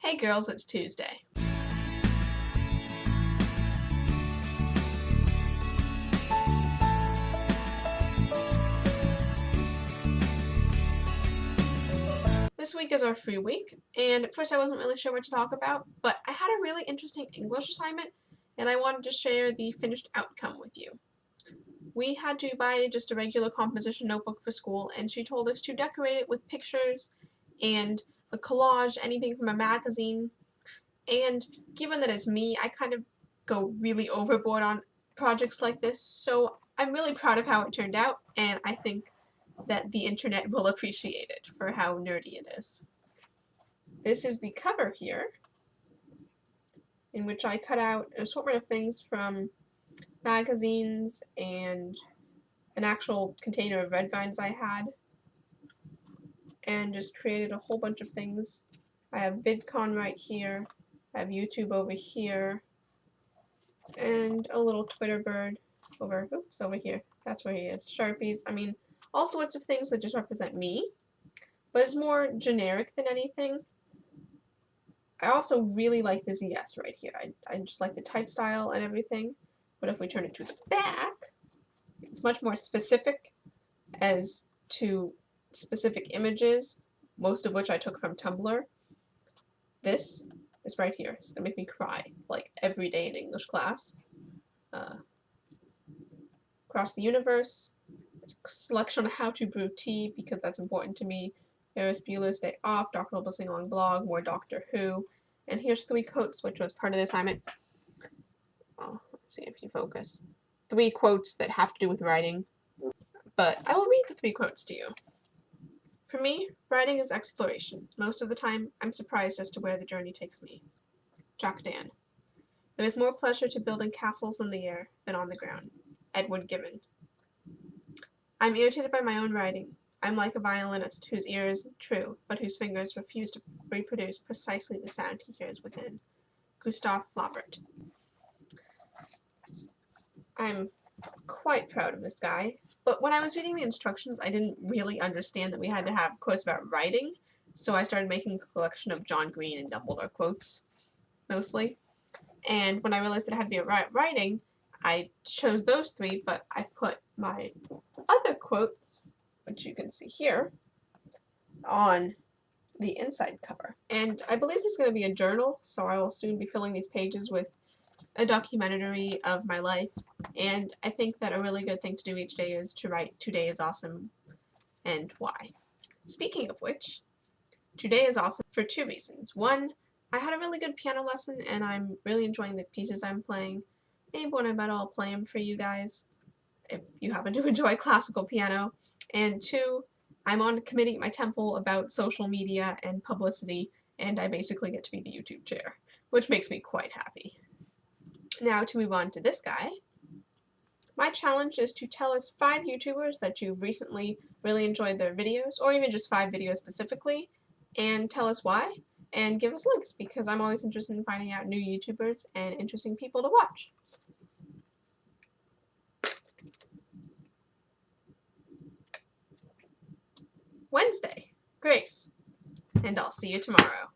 Hey girls, it's Tuesday. This week is our free week, and at first I wasn't really sure what to talk about, but I had a really interesting English assignment, and I wanted to share the finished outcome with you. We had to buy just a regular composition notebook for school, and she told us to decorate it with pictures and a collage, anything from a magazine. And given that it's me, I kind of go really overboard on projects like this, so I'm really proud of how it turned out, and I think that the internet will appreciate it for how nerdy it is. This is the cover here, in which I cut out an assortment of things from magazines and an actual container of red vines I had, and just created a whole bunch of things. I have VidCon right here, I have YouTube over here, and a little Twitter bird over here. That's where he is. Sharpies, I mean, all sorts of things that just represent me, but it's more generic than anything. I also really like the ZS right here. I just like the type style and everything, but if we turn it to the back, it's much more specific as to specific images, most of which I took from Tumblr. This right here is going to make me cry, like, every day in English class. Across the Universe, selection on how to brew tea, because that's important to me. Ferris Bueller's Day Off, Dr. Noble Sing-Along Blog, more Doctor Who, and here's 3 quotes, which was part of the assignment. Oh, let's see if you focus. 3 quotes that have to do with writing, but I will read the 3 quotes to you. For me, writing is exploration. Most of the time, I'm surprised as to where the journey takes me. Jack Dan. There is more pleasure to building castles in the air than on the ground. Edward Gibbon. I'm irritated by my own writing. I'm like a violinist whose ear is true, but whose fingers refuse to reproduce precisely the sound he hears within. Gustav Flaubert. I'm quite proud of this guy, but when I was reading the instructions, I didn't really understand that we had to have quotes about writing, so I started making a collection of John Green and Dumbledore quotes, mostly. And when I realized that it had to be about writing, I chose those 3, but I put my other quotes, which you can see here, on the inside cover. And I believe it's going to be a journal, so I will soon be filling these pages with a documentary of my life. And I think that a really good thing to do each day is to write "Today is awesome" and why. Speaking of which, today is awesome for 2 reasons. 1, I had a really good piano lesson and I'm really enjoying the pieces I'm playing. Maybe when I'm better I'll play them for you guys, if you happen to enjoy classical piano. And 2, I'm on a committee at my temple about social media and publicity, and I basically get to be the YouTube chair, which makes me quite happy. Now to move on to this guy. My challenge is to tell us 5 YouTubers that you've recently really enjoyed their videos, or even just 5 videos specifically, and tell us why, and give us links, because I'm always interested in finding out new YouTubers and interesting people to watch. Wednesday, Grace, and I'll see you tomorrow.